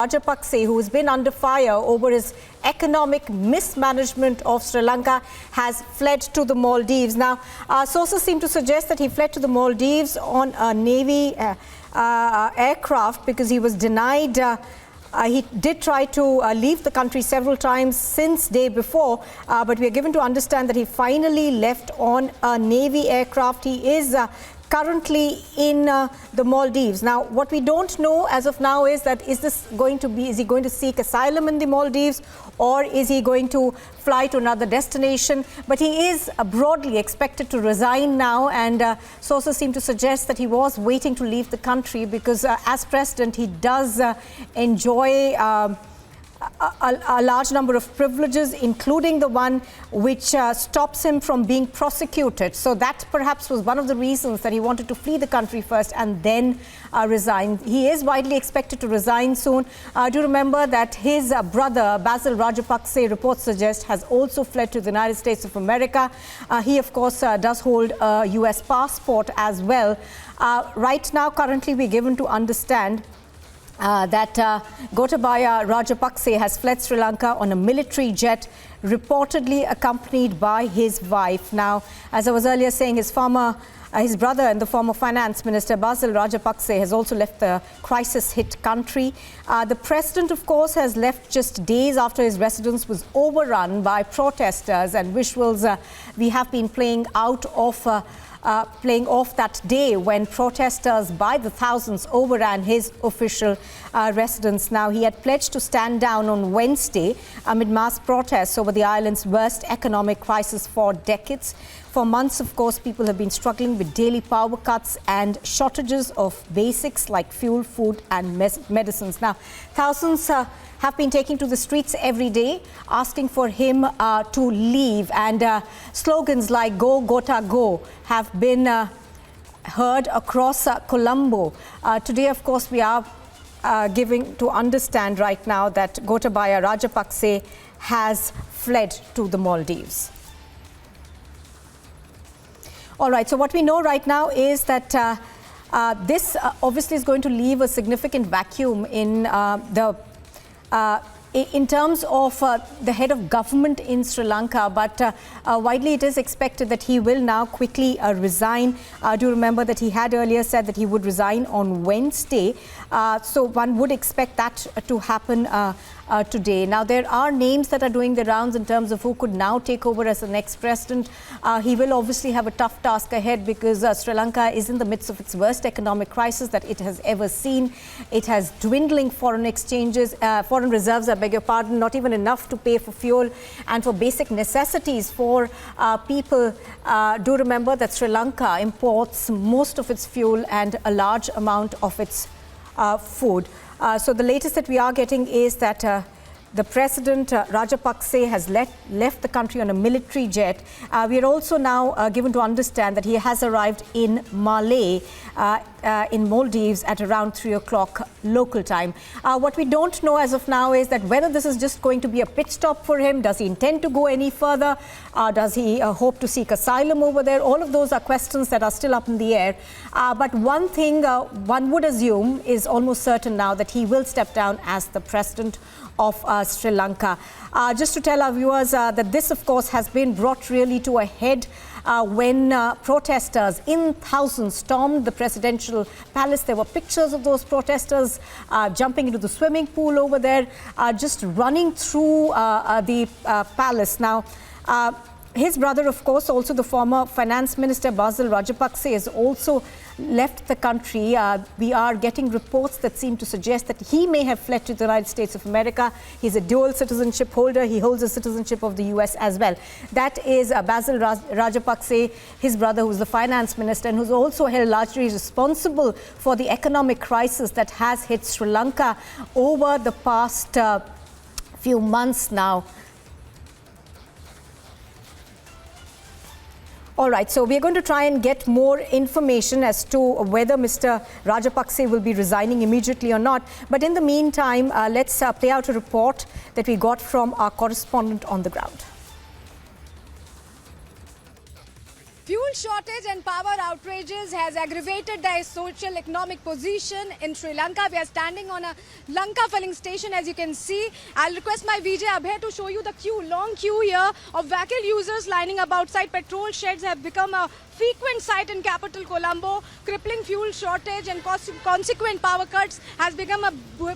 Rajapakse, who has been under fire over his economic mismanagement of Sri Lanka, has fled to the Maldives. Now, sources seem to suggest that he fled to the Maldives on a Navy aircraft because he was denied. He did try to leave the country several times since day before, but we are given to understand that he finally left on a Navy aircraft. He is currently in the Maldives. Now, what we don't know as of now is that is he going to seek asylum in the Maldives, or is he going to fly to another destination? But he is broadly expected to resign now, and sources seem to suggest that he was waiting to leave the country because as president he does enjoy a large number of privileges, including the one which stops him from being prosecuted. So that perhaps was one of the reasons that he wanted to flee the country first and then resign. He is widely expected to resign soon. Do remember that his brother, Basil Rajapakse, reports suggest, has also fled to the United States of America. He, of course, does hold a US passport as well. Right now, currently, we're given to understand that Gotabaya Rajapakse has fled Sri Lanka on a military jet, reportedly accompanied by his wife. Now, as I was earlier saying, his brother and the former finance minister, Basil Rajapakse, has also left the crisis-hit country. The president, of course, has left just days after his residence was overrun by protesters, and visuals we have been playing off that day when protesters by the thousands overran his official residence. Now, he had pledged to stand down on Wednesday amid mass protests over the island's worst economic crisis for decades. For months, of course, people have been struggling with daily power cuts and shortages of basics like fuel, food and medicines. Now, thousands have been taking to the streets every day asking for him to leave, and slogans like "Go Gota Go" have been heard across Colombo. Today, of course, we are giving to understand right now that Gotabaya Rajapakse has fled to the Maldives. All right, so what we know right now is that this obviously is going to leave a significant vacuum in in terms of the head of government in Sri Lanka, but widely it is expected that he will now quickly resign. Do remember that he had earlier said that he would resign on Wednesday, so one would expect that to happen today. Now, there are names that are doing the rounds in terms of who could now take over as the next president. He will obviously have a tough task ahead because Sri Lanka is in the midst of its worst economic crisis that it has ever seen. It has dwindling foreign reserves, I beg your pardon, not even enough to pay for fuel and for basic necessities for people. Do remember that Sri Lanka imports most of its fuel and a large amount of its food. So the latest that we are getting is that the president, Rajapakse, has left the country on a military jet. We are also now given to understand that he has arrived in Malé, in Maldives, at around 3 o'clock local time. What we don't know as of now is that whether this is just going to be a pit stop for him. Does he intend to go any further? Does he hope to seek asylum over there? All of those are questions that are still up in the air. But one thing one would assume is almost certain now, that he will step down as the president of Sri Lanka. Just to tell our viewers that this, of course, has been brought really to a head when protesters in thousands stormed the presidential palace. There were pictures of those protesters jumping into the swimming pool over there, just running through the palace. Now, his brother, of course, also the former finance minister, Basil Rajapakse, has also left the country. We are getting reports that seem to suggest that he may have fled to the United States of America. He's a dual citizenship holder. He holds a citizenship of the US as well. That is Basil Rajapakse, his brother, who's the finance minister and who's also held largely responsible for the economic crisis that has hit Sri Lanka over the past few months now. All right, so we're going to try and get more information as to whether Mr. Rajapakse will be resigning immediately or not. But in the meantime, let's play out a report that we got from our correspondent on the ground. Fuel shortage and power outrages has aggravated the social economic position in Sri Lanka. We are standing on a Lanka filling station, as you can see. I'll request my VJ Abhay to show you the queue, long queue here of vehicle users lining up outside. Petrol sheds have become a frequent sight in capital Colombo. Crippling fuel shortage and consequent power cuts has become a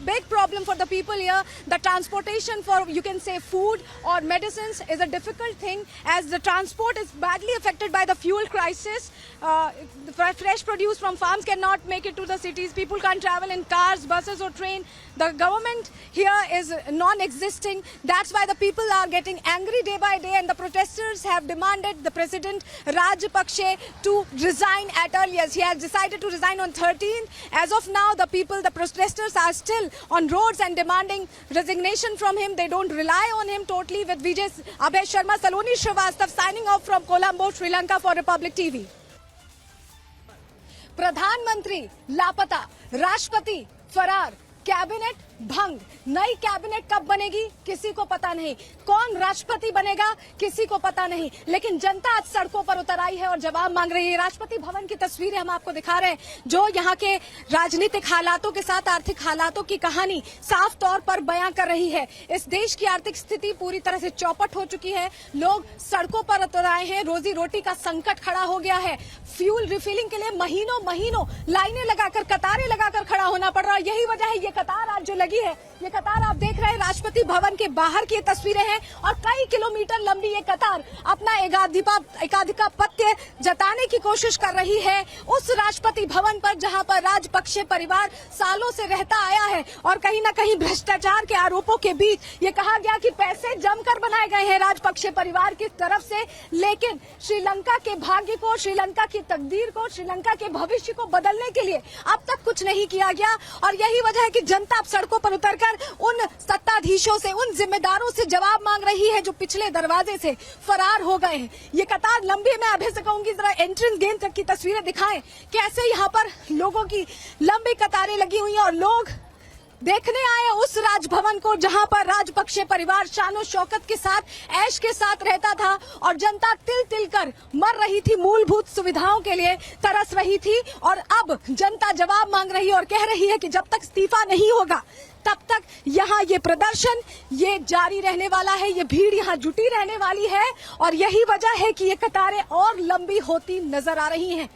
big problem for the people here. The transportation for, you can say, food or medicines is a difficult thing, as the transport is badly affected by the fuel crisis. The fresh produce from farms cannot make it to the cities. People can't travel in cars, buses or train. The government here is non-existing. That's why the people are getting angry day by day, and the protesters have demanded the President Rajapaksa to resign at earliest. He has decided to resign on 13th. As of now, the protesters are still on roads and demanding resignation from him. They don't rely on him totally. With Vijay Abhay Sharma, Saloni Srivastav signing off from Colombo, Sri Lanka for Republic TV. प्रधानमंत्री लापता, राष्ट्रपति फरार, cabinet भंग। नई cabinet कब बनेगी किसी को पता नहीं, कौन राष्ट्रपति बनेगा किसी को पता नहीं, लेकिन जनता आज सड़कों पर उतर आई है और जवाब मांग रही है। राष्ट्रपति भवन की तस्वीरें हम आपको दिखा रहे हैं, जो यहाँ के राजनीतिक हालातों के साथ आर्थिक हालातों की कहानी साफ तौर पर बयां कर रही है। इस देश की आर्थिक स्थिति पूरी तरह से चौपट हो चुकी है, लोग सड़कों पर उतर आए हैं, रोजी रोटी का संकट खड़ा हो गया है। फ्यूल रिफिलिंग के लिए महीनों महीनों लाइनें लगाकर, कतारें लगाकर खड़ा होना पड़ रहा है। यही वजह है ये कतार आज जो लगी है, ये कतार आप देख रहे हैं राष्ट्रपति भवन के बाहर की तस्वीरें हैं, और कई किलोमीटर लंबी ये कतार अपना एकाधिपत्य जताने की कोशिश कर रही है उस राष्ट्रपति भवन पर, जहां पर राजपक्षे परिवार सालों से रहता आया है। और कहीं न कहीं भ्रष्टाचार के आरोपों के बीच ये कहा गया कि पैसे जमकर बनाए गए हैं राजपक्षे परिवार की तरफ से, लेकिन श्रीलंका के भाग्य को, श्रीलंका की तकदीर को, श्रीलंका के भविष्य को बदलने के लिए अब तक कुछ नहीं किया गया। और यही वजह है कि जनता अब सड़कों पर उतरकर उन सत्ताधीशों से, उन जिम्मेदारों से जवाब मांग रही है जो पिछले दरवाजे से फरार हो गए हैं। ये कतार लंबी, मैं अभी से कहूंगी जरा एंट्रेंस गेट तक की तस्वीरें दिखाएं, कैसे यहाँ पर लोगों की लंबी कतारें लगी हुई हैं और लोग देखने आए उस राजभवन को जहां पर राजपक्षे परिवार शानो शौकत के साथ, ऐश के साथ रहता था, और जनता तिल तिल कर मर रही थी, मूलभूत सुविधाओं के लिए तरस रही थी। और अब जनता जवाब मांग रही है और कह रही है कि जब तक इस्तीफा नहीं होगा तब तक यहाँ ये प्रदर्शन ये जारी रहने वाला है, ये भीड़ यहाँ जुटी रहने वाली है, और यही वजह है कि ये कतारें और लंबी होती नजर आ रही हैं।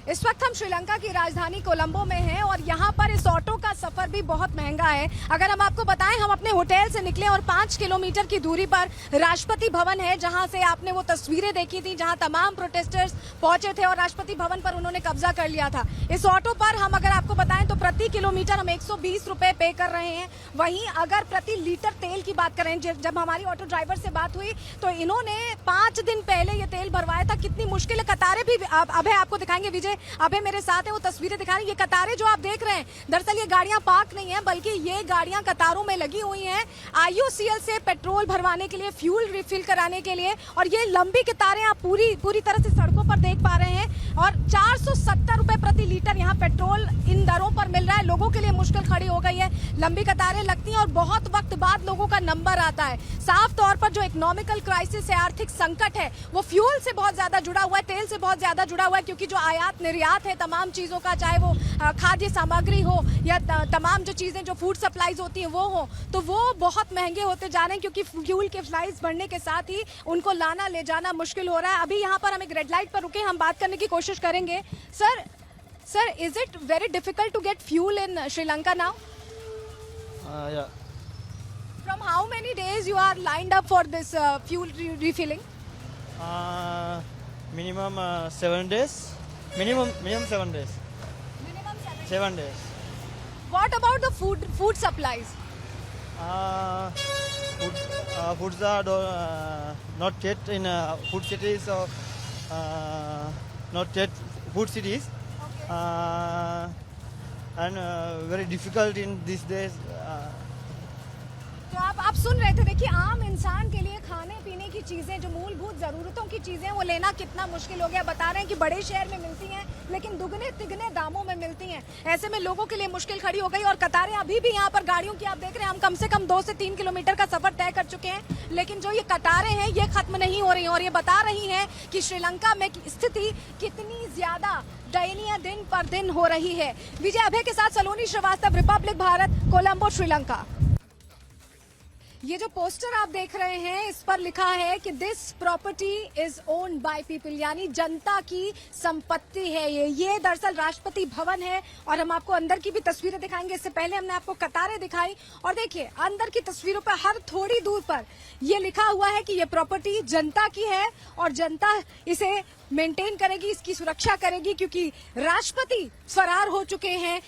इस वक्त हम श्रीलंका की राजधानी कोलंबो में हैं और यहाँ पर इस ऑटो का सफर भी बहुत महंगा है। अगर हम आपको बताएं, हम अपने होटल से निकले और 5 किलोमीटर की दूरी पर राष्ट्रपति भवन है, जहाँ से आपने वो तस्वीरें देखी थी, जहाँ तमाम प्रोटेस्टर्स पहुंचे थे और राष्ट्रपति भवन पर उन्होंने कब्जा कर लिया था। इस ऑटो पर हम अगर आपको बताएं तो प्रति किलोमीटर हम 120 रुपए पे कर रहे हैं। वहीं अगर प्रति लीटर तेल की बात करें, जब हमारी ऑटो ड्राइवर से बात हुई तो इन्होंने 5 दिन पहले ये तेल भरवाया था। कितनी मुश्किल है, कतारें भी अभय आपको दिखाएंगे, विजय अभय मेरे साथ है, वो तस्वीरें दिखा रहे हैं। ये कतारें जो आप देख रहे हैं, दरअसल ये गाड़ियां पार्क नहीं है, बल्कि ये गाड़ियां कतारों में लगी हुई हैं IOCL से पेट्रोल भरवाने के लिए, फ्यूल रिफिल कराने के लिए। और ये लंबी कतारें आप पूरी तरह से सड़कों पर देख पा रहे हैं, और 470 रुपए प्रति लीटर यहाँ पेट्रोल इन दरों पर मिल रहा है। लोगों के लिए मुश्किल खड़ी हो गई है, लंबी कतारें लगती हैं और बहुत वक्त बाद लोगों का नंबर आता है। साफ तौर पर जो इकोनॉमिकल क्राइसिस है, आर्थिक संकट है, वो फ्यूल से बहुत ज्यादा जुड़ा हुआ है, तेल से बहुत ज्यादा जुड़ा हुआ है, क्योंकि जो आयात निर्यात है तमाम चीजों का, चाहे वो खाद्य सामग्री हो या तमाम जो चीजें जो फूड सप्लाईज होती हैं वो हो, तो वो बहुत महंगे होते जा रहे हैं, क्योंकि फ्यूल के प्राइस बढ़ने के साथ ही उनको लाना ले जाना मुश्किल हो रहा है। अभी यहाँ पर हम एक रेड लाइट पर रुके, हम बात करने की कोशिश करेंगे। Sir, is it very difficult to get fuel in Sri Lanka now? Yeah. From how many days you are lined up for this fuel refilling? Minimum 7 days. Minimum 7 days. Minimum 7 days. What about the food supplies? Foods are not yet in food cities, or not yet food cities. Okay. And very difficult in these days. तो आप सुन रहे थे, देखिए आम इंसान के लिए खाने पीने की चीजें, जो मूलभूत जरूरतों की चीजें, वो लेना कितना मुश्किल हो गया। बता रहे हैं कि बड़े शहर में मिलती हैं लेकिन दुगने तिगने दामों में मिलती हैं। ऐसे में लोगों के लिए मुश्किल खड़ी हो गई और कतारें अभी भी यहाँ पर गाड़ियों की आप देख रहे हैं। हम कम से कम 2 से 3 किलोमीटर का सफर तय कर चुके हैं, लेकिन जो ये कतारें हैं ये खत्म नहीं हो रही हैं और ये बता रही हैं कि श्रीलंका में स्थिति कितनी ज्यादा दयनीय दिन पर दिन हो रही है। विजय अभय के साथ सलोनी श्रीवास्तव, रिपब्लिक भारत, कोलंबो, श्रीलंका। ये जो पोस्टर आप देख रहे हैं इस पर लिखा है कि this property is owned by people, यानी जनता की संपत्ति है ये दरअसल राष्ट्रपति भवन है और हम आपको अंदर की भी तस्वीरें दिखाएंगे। इससे पहले हमने आपको कतारें दिखाई और देखिए अंदर की तस्वीरों पर हर थोड़ी दूर पर ये लिखा हुआ है कि ये प्रॉपर्टी जनता की है और जनता इसे मेंटेन करेगी, इसकी सुरक्षा करेगी, क्योंकि राष्ट्रपति फरार हो चुके हैं।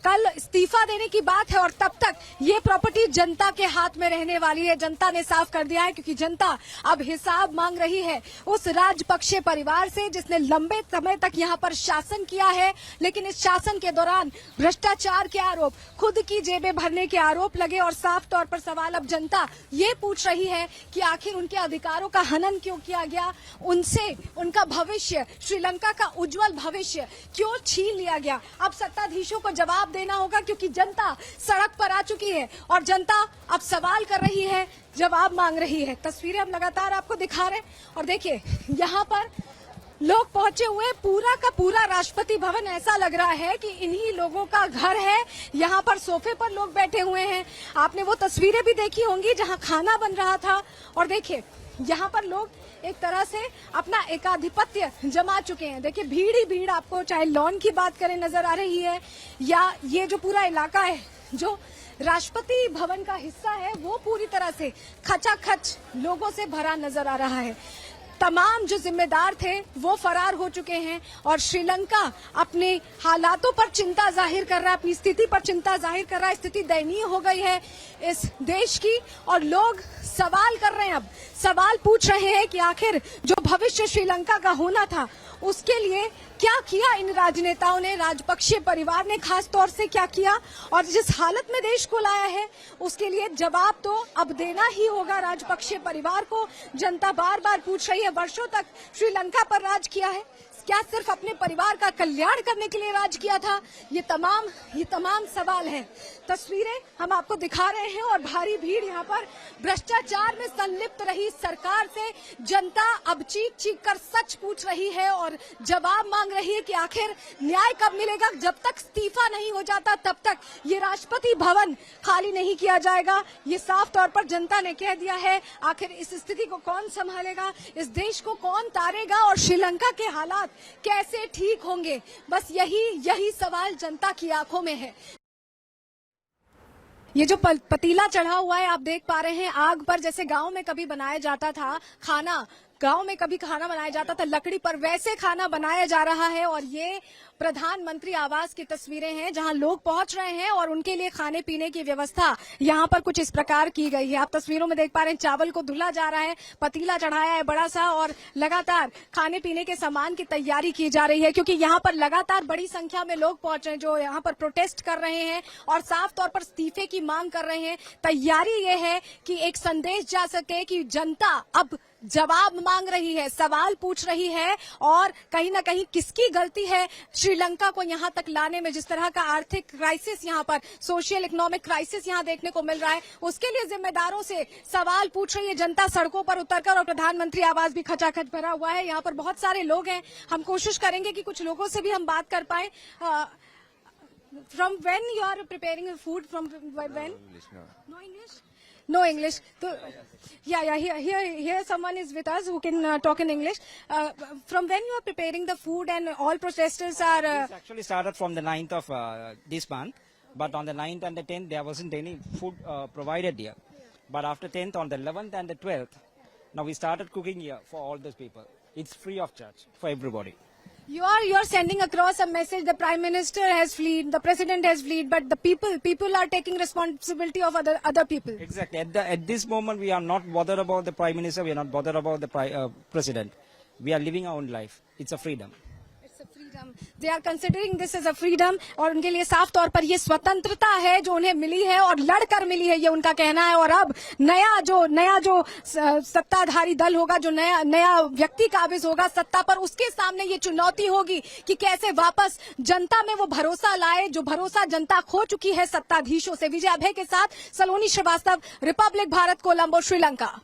कल इस्तीफा देने की बात है और तब तक ये प्रॉपर्टी जनता के हाथ में रहने वाली है। जनता ने साफ कर दिया है क्योंकि जनता अब हिसाब मांग रही है उस राजपक्षे परिवार से जिसने लंबे समय तक यहाँ पर शासन किया है, लेकिन इस शासन के दौरान भ्रष्टाचार के आरोप, खुद की जेबें भरने के आरोप लगे और साफ तौर पर सवाल अब जनता ये पूछ रही है कि आखिर उनके अधिकारों का हनन क्यों किया गया, उनसे उनका भविष्य, श्रीलंका का उज्जवल भविष्य क्यों छीन लिया गया। अब सत्ताधीशों को जवाब देना होगा क्योंकि जनता सड़क पर आ चुकी है और जनता अब सवाल कर रही है, जवाब मांग रही है। तस्वीरें हम लगातार आपको दिखा रहे हैं और देखिए यहाँ पर लोग पहुंचे हुए, पूरा का पूरा राष्ट्रपति भवन ऐसा लग रहा है कि इन्हीं लोगों का घर है। यहाँ पर सोफे पर लोग बैठे हुए हैं। आपने वो तस्वीरें भी देखी होंगी जहाँ खाना बन रहा था और देखिए यहाँ पर लोग एक तरह से अपना एकाधिपत्य जमा चुके हैं। देखिए भीड़ ही भीड़ आपको, चाहे लॉन की बात करें, नजर आ रही है या ये जो पूरा इलाका है जो राष्ट्रपति भवन का हिस्सा है वो पूरी तरह से खचाखच लोगों से भरा नजर आ रहा है। तमाम जो जिम्मेदार थे वो फरार हो चुके हैं और श्रीलंका अपने हालातों पर चिंता जाहिर कर रहा है, अपनी स्थिति पर चिंता जाहिर कर रहा है। स्थिति दयनीय हो गई है इस देश की और लोग सवाल कर रहे हैं, अब सवाल पूछ रहे हैं कि आखिर जो भविष्य श्रीलंका का होना था उसके लिए क्या किया इन राजनेताओं ने, राजपक्षे परिवार ने खास तौर से क्या किया और जिस हालत में देश को लाया है उसके लिए जवाब तो अब देना ही होगा राजपक्षे परिवार को। जनता बार बार पूछ रही है, वर्षों तक श्रीलंका पर राज किया है, क्या सिर्फ अपने परिवार का कल्याण करने के लिए राज किया था? ये तमाम सवाल हैं। तस्वीरें हम आपको दिखा रहे हैं और भारी भीड़ यहाँ पर भ्रष्टाचार में संलिप्त रही सरकार से जनता अब चीख चीख कर सच पूछ रही है और जवाब मांग रही है कि आखिर न्याय कब मिलेगा। जब तक इस्तीफा नहीं हो जाता तब तक ये राष्ट्रपति भवन खाली नहीं किया जाएगा। ये साफ तौर पर जनता ने कह दिया है। आखिर इस स्थिति को कौन संभालेगा, इस देश को कौन तारेगा और श्रीलंका के हालात कैसे ठीक होंगे, बस यही सवाल जनता की आंखों में है। ये जो पतीला चढ़ा हुआ है आप देख पा रहे हैं आग पर, जैसे गांव में कभी बनाया जाता था खाना, गांव में कभी खाना बनाया जाता था लकड़ी पर, वैसे खाना बनाया जा रहा है। और ये प्रधानमंत्री आवास की तस्वीरें हैं जहां लोग पहुंच रहे हैं और उनके लिए खाने पीने की व्यवस्था यहां पर कुछ इस प्रकार की गई है। आप तस्वीरों में देख पा रहे हैं चावल को धुला जा रहा है, पतीला चढ़ाया है बड़ा सा और लगातार खाने पीने के सामान की तैयारी की जा रही है क्योंकि यहाँ पर लगातार बड़ी संख्या में लोग पहुंच रहे हैं जो यहाँ पर प्रोटेस्ट कर रहे हैं और साफ तौर पर इस्तीफे की मांग कर रहे हैं। तैयारी ये है कि एक संदेश जा सके कि जनता अब जवाब मांग रही है, सवाल पूछ रही है और कहीं ना कहीं किसकी गलती है श्रीलंका को यहाँ तक लाने में। जिस तरह का आर्थिक क्राइसिस यहाँ पर, सोशल इकोनॉमिक क्राइसिस यहाँ देखने को मिल रहा है, उसके लिए जिम्मेदारों से सवाल पूछ रही है जनता सड़कों पर उतरकर। और प्रधानमंत्री आवास भी खचाखच भरा हुआ है, यहाँ पर बहुत सारे लोग हैं। हम कोशिश करेंगे कि कुछ लोगों से भी हम बात कर पाए। From when you are preparing food? From when? No English. No English. So, yeah. Here someone is with us who can talk in English. From when you are preparing the food and all protesters are... This actually started from the 9th of this month. But on the 9th and the 10th, there wasn't any food provided here. But after 10th, on the 11th and the 12th, now we started cooking here for all those people. It's free of charge for everybody. You are sending across a message. The Prime Minister has fled, the President has fled, but the people are taking responsibility of other people. Exactly. At this moment, we are not bothered about the Prime Minister. We are not bothered about the President. We are living our own life. It's a freedom. It's they are considering this is a freedom, और उनके लिए साफ तौर पर ये स्वतंत्रता है जो उन्हें मिली है और लड़कर मिली है, ये उनका कहना है। और अब नया जो सत्ताधारी दल होगा, जो नया व्यक्ति काबिज होगा सत्ता पर, उसके सामने ये चुनौती होगी कि कैसे वापस जनता में वो भरोसा लाए जो भरोसा जनता खो चुकी है सत्ताधीशों से। विजय अभय के साथ सलोनी श्रीवास्तव, रिपब्लिक भारत, कोलंबो, श्रीलंका।